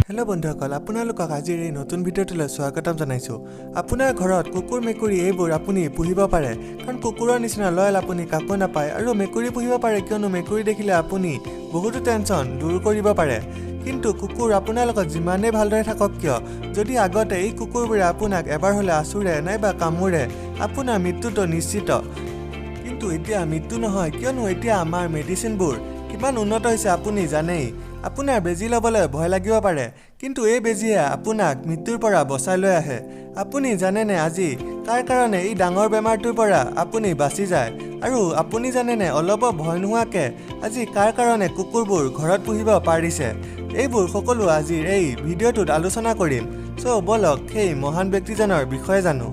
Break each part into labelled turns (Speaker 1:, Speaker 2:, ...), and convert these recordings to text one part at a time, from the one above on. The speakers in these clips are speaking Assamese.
Speaker 1: হেল্ল' বন্ধুসকল, আপোনালোকক আজিৰ এই নতুন ভিডিঅ'টোলৈ স্বাগতম জনাইছোঁ। আপোনাৰ ঘৰত কুকুৰ মেকুৰী এইবোৰ আপুনি পুহিব পাৰে, কাৰণ কুকুৰৰ নিচিনা লয়েল আপুনি কাকো নাপায়। আৰু মেকুৰী পুহিব পাৰে কিয়নো মেকুৰী দেখিলে আপুনি বহুতো টেনশ্যন দূৰ কৰিব পাৰে। কিন্তু কুকুৰ আপোনাৰ লগত যিমানেই ভালদৰে থাকক কিয়, যদি আগতে এই কুকুৰবোৰে আপোনাক এবাৰ হ'লে আঁচুৰে নাইবা কামোৰে, আপোনাৰ মৃত্যুটো নিশ্চিত। কিন্তু এতিয়া মৃত্যু নহয়, কিয়নো এতিয়া আমাৰ মেডিচিনবোৰ কিমান উন্নত হৈছে আপুনি জানেই। আপোনাৰ বেজী ল'বলৈ ভয় লাগিব পাৰে, কিন্তু এই বেজীয়ে আপোনাক মৃত্যুৰ পৰা বচাই লৈ আহে। আপুনি জানেনে আজি কাৰ কাৰণে এই ডাঙৰ বেমাৰটোৰ পৰা আপুনি বাচি যায়? আৰু আপুনি জানেনে অলপ ভয় নোহোৱাকৈ আজি কাৰ কাৰণে কুকুৰবোৰ ঘৰত পুহিব পাৰিছে? এইবোৰ সকলো আজিৰ এই ভিডিঅ'টোত আলোচনা কৰিম। চ' বলক সেই মহান ব্যক্তিজনৰ বিষয়ে জানো।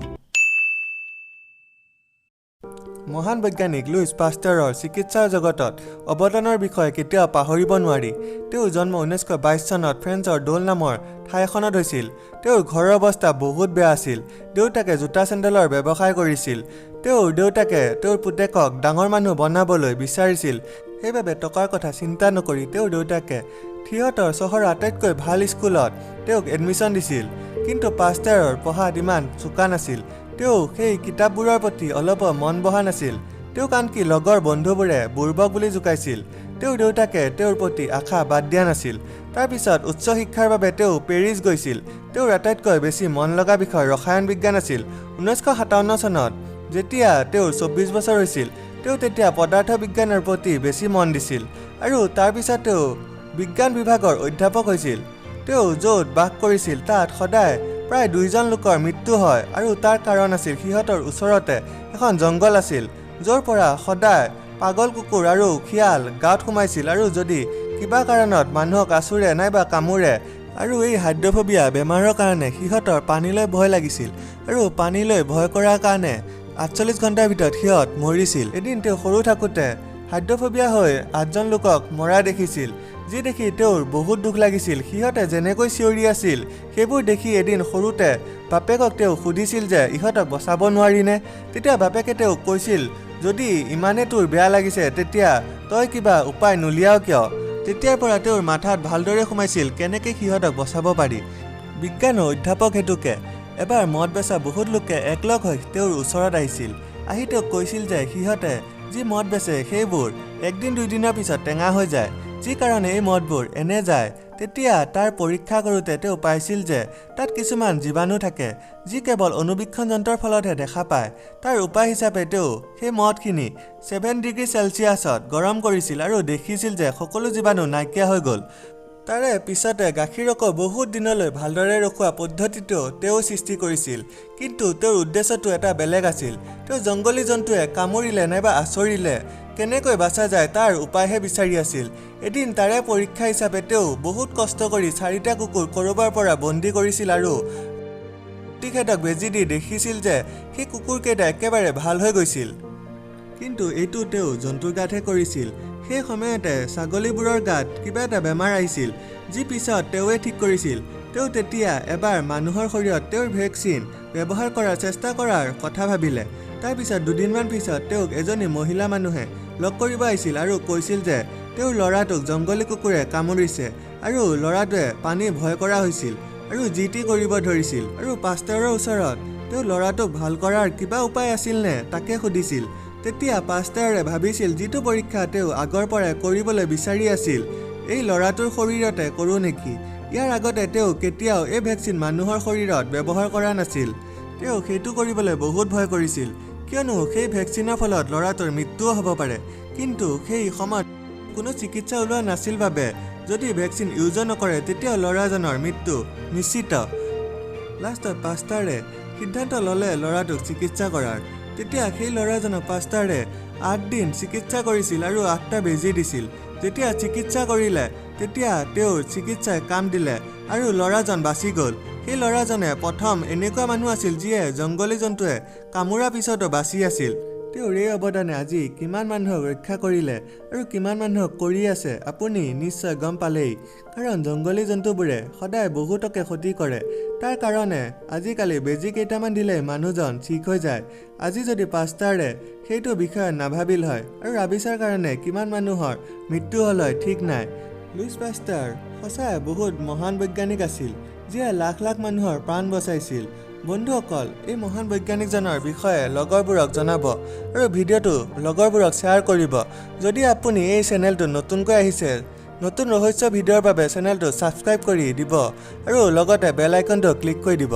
Speaker 1: মহান বৈজ্ঞানিক লুইচ পাষ্টাৰৰ চিকিৎসাৰ জগতত অৱদানৰ বিষয়ে কেতিয়াও পাহৰিব নোৱাৰি। তেওঁৰ জন্ম 1922 চনত ফ্ৰেন্সৰ ডোল নামৰ ঠাই এখনত হৈছিল। তেওঁৰ ঘৰৰ অৱস্থা বহুত বেয়া আছিল। দেউতাকে জোতা চেণ্ডেলৰ ব্যৱসায় কৰিছিল। তেওঁৰ দেউতাকে তেওঁৰ পুতেকক ডাঙৰ মানুহ বনাবলৈ বিচাৰিছিল। সেইবাবে টকাৰ কথা চিন্তা নকৰি তেওঁৰ দেউতাকে সিহঁতৰ চহৰৰ আটাইতকৈ ভাল স্কুলত তেওঁক এডমিশ্যন দিছিল। কিন্তু পাষ্টাৰৰ পঢ়াত ইমান চোকা নাছিল। তেওঁ সেই কিতাপবোৰৰ প্ৰতি অলপ মন বহা নাছিল। তেওঁক আনকি লগৰ বন্ধুবোৰে বুৰ্বক বুলি জোকাইছিল। তেওঁৰ দেউতাকে তেওঁৰ প্ৰতি আশা বাদ দিয়া নাছিল। তাৰপিছত উচ্চ শিক্ষাৰ বাবে তেওঁ পেৰিছ গৈছিল। তেওঁৰ আটাইতকৈ বেছি মন লগা বিষয় ৰসায়ন বিজ্ঞান আছিল। 1957 চনত যেতিয়া তেওঁৰ 24 বছৰ হৈছিল, তেওঁ তেতিয়া পদাৰ্থ বিজ্ঞানৰ প্ৰতি বেছি মন দিছিল। আৰু তাৰপিছত তেওঁ বিজ্ঞান বিভাগৰ অধ্যাপক হৈছিল। তেওঁ য'ত বাস কৰিছিল তাত সদায় প্ৰায় 2জন লোকৰ মৃত্যু হয়, আৰু তাৰ কাৰণ আছিল সিহঁতৰ ওচৰতে এখন জংঘল আছিল, য'ৰ পৰা সদায় পাগল কুকুৰ আৰু শিয়াল গাঁৱত সোমাইছিল। আৰু যদি কিবা কাৰণত মানুহক আঁচুৰে নাইবা কামোৰে, আৰু এই হাইড্ৰফোবিয়া বেমাৰৰ কাৰণে সিহঁতৰ পানীলৈ ভয় লাগিছিল, আৰু পানীলৈ ভয় কৰাৰ কাৰণে 48 ঘণ্টাৰ ভিতৰত সিহঁত মৰিছিল। এদিন তেওঁ সৰু থাকোঁতে হাইড্ৰফোবিয়া হৈ 8জন লোকক মৰা দেখিছিল, যি দেখি তেওঁৰ বহুত দুখ লাগিছিল। সিহঁতে যেনেকৈ চিঞৰি আছিল সেইবোৰ দেখি এদিন সৰুতে বাপেকক তেওঁ সুধিছিল যে ইহঁতক বচাব নোৱাৰিনে? তেতিয়া বাপেকে তেওঁক কৈছিল, যদি ইমানেই তোৰ বেয়া লাগিছে তেতিয়া তই কিবা উপায় নুলিয়াও কিয়? তেতিয়াৰ পৰা তেওঁৰ মাথাত ভালদৰে সোমাইছিল কেনেকৈ সিহঁতক বচাব পাৰি। বিজ্ঞানৰ অধ্যাপক হেতুকে এবাৰ মদ বেচা বহুত লোকে একলগ হৈ তেওঁৰ ওচৰত আহিছিল। আহি তেওঁক কৈছিল যে সিহঁতে যি মদ বেচে সেইবোৰ একদিন 2 দিনৰ পিছত টেঙা হৈ যায়, যি কাৰণে এই মদবোৰ এনে যায়। তেতিয়া তাৰ পৰীক্ষা কৰোঁতে তেওঁ পাইছিল যে তাত কিছুমান জীৱাণু থাকে, যি কেৱল অনুবীক্ষণ যন্ত্ৰৰ ফলতহে দেখা পায়। তাৰ উপায় হিচাপে তেওঁ সেই মদখিনি 7 ডিগ্ৰী চেলচিয়াছত গৰম কৰিছিল আৰু দেখিছিল যে সকলো জীৱাণু নাইকিয়া হৈ গ'ল। তাৰে পিছতে গাখীৰকো বহুত দিনলৈ ভালদৰে ৰখোৱা পদ্ধতিটো তেওঁ সৃষ্টি কৰিছিল। কিন্তু তেওঁৰ উদ্দেশ্যটো এটা বেলেগ আছিল। তেওঁ জংগলী জন্তুৱে কামুৰিলে নাইবা আঁচৰিলে কেনেকৈ বাচা যায় তাৰ উপায়হে বিচাৰি আছিল। এদিন তাৰে পৰীক্ষা হিচাপে তেওঁ বহুত কষ্ট কৰি 4টা কুকুৰ ক'ৰবাৰ পৰা বন্দী কৰিছিল আৰু প্ৰতিষেধক বেজী দি দেখিছিল যে সেই কুকুৰকেইটা একেবাৰে ভাল হৈ গৈছিল। কিন্তু এইটো তেওঁ জন্তুৰ গাতহে কৰিছিল। সেই সময়তে ছাগলীবোৰৰ গাত কিবা এটা বেমাৰ আহিছিল, যি পিছত তেওঁৱে ঠিক কৰিছিল। তেওঁ তেতিয়া এবাৰ মানুহৰ শৰীৰত তেওঁৰ ভেকচিন ব্যৱহাৰ কৰাৰ চেষ্টা কৰাৰ কথা ভাবিলে। তাৰপিছত 2 দিনমান পিছত তেওঁক এজনী মহিলা মানুহে লগ কৰিব আহিছিল আৰু কৈছিল যে তেওঁৰ ল'ৰাটোক জংগলী কুকুৰে কামুৰিছে, আৰু ল'ৰাটোৱে পানী ভয় কৰা হৈছিল আৰু যি টি কৰিব ধৰিছিল। আৰু পাষ্টাৰৰ ওচৰত তেওঁ ল'ৰাটোক ভাল কৰাৰ কিবা উপায় আছিল নে তাকে সুধিছিল। তেতিয়া পাষ্টাৰে ভাবিছিল যিটো পৰীক্ষা তেওঁ আগৰ পৰাই কৰিবলৈ বিচাৰি আছিল, এই ল'ৰাটোৰ শৰীৰতে কৰোঁ নেকি। ইয়াৰ আগতে তেওঁ কেতিয়াও এই ভেকচিন মানুহৰ শৰীৰত ব্যৱহাৰ কৰা নাছিল। তেওঁ সেইটো কৰিবলৈ বহুত ভয় কৰিছিল, কিয়নো সেই ভেকচিনৰ ফলত ল'ৰাটোৰ মৃত্যুও হ'ব পাৰে। কিন্তু সেই সময়ত কোনো চিকিৎসা ওলোৱা নাছিল বাবে যদি ভেকচিন ইউজো নকৰে তেতিয়া ল'ৰাজনৰ মৃত্যু নিশ্চিত। লাষ্টত পাষ্টাৰে সিদ্ধান্ত ল'লে ল'ৰাটোক চিকিৎসা কৰাৰ। তেতিয়া সেই ল'ৰাজনক পাষ্টাৰে 8 দিন চিকিৎসা কৰিছিল আৰু 8টা বেজী দিছিল। যেতিয়া চিকিৎসা কৰিলে তেতিয়া তেওঁৰ চিকিৎসাই কাম দিলে আৰু ল'ৰাজন বাচি গ'ল। সেই ল'ৰাজনে প্ৰথম এনেকুৱা মানুহ আছিল যিয়ে জংগলী জন্তুৱে কামোৰাৰ পিছতো বাচি আছিল। তেওঁৰ এই অৱদানে আজি কিমান মানুহক ৰক্ষা কৰিলে আৰু কিমান মানুহক কৰি আছে আপুনি নিশ্চয় গম পালেই। কাৰণ জংগলী জন্তুবোৰে সদায় বহুতকে ক্ষতি কৰে। তাৰ কাৰণে আজিকালি বেজী কেইটামান দিলে মানুহজন ঠিক হৈ যায়। আজি যদি পাষ্টাৰে সেইটো বিষয়ে নাভাবিল হয় আৰু ৰাবিছৰ কাৰণে কিমান মানুহৰ মৃত্যু হ'ল হয় ঠিক নাই। লুইছ পাষ্টাৰ সঁচাই বহুত মহান বৈজ্ঞানিক আছিল, যিয়ে লাখ লাখ মানুহৰ প্ৰাণ বচাইছিল। বন্ধুসকল, এই মহান বৈজ্ঞানিকজনৰ বিষয়ে লগৰবোৰক জনাব আৰু ভিডিঅ'টো লগৰবোৰক শ্বেয়াৰ কৰিব। যদি আপুনি এই চেনেলটো নতুনকৈ আহিছে, নতুন ৰহস্য ভিডিঅ'ৰ বাবে চেনেলটো ছাবস্ক্ৰাইব কৰি দিব আৰু লগতে বেল আইকনটো ক্লিক কৰি দিব।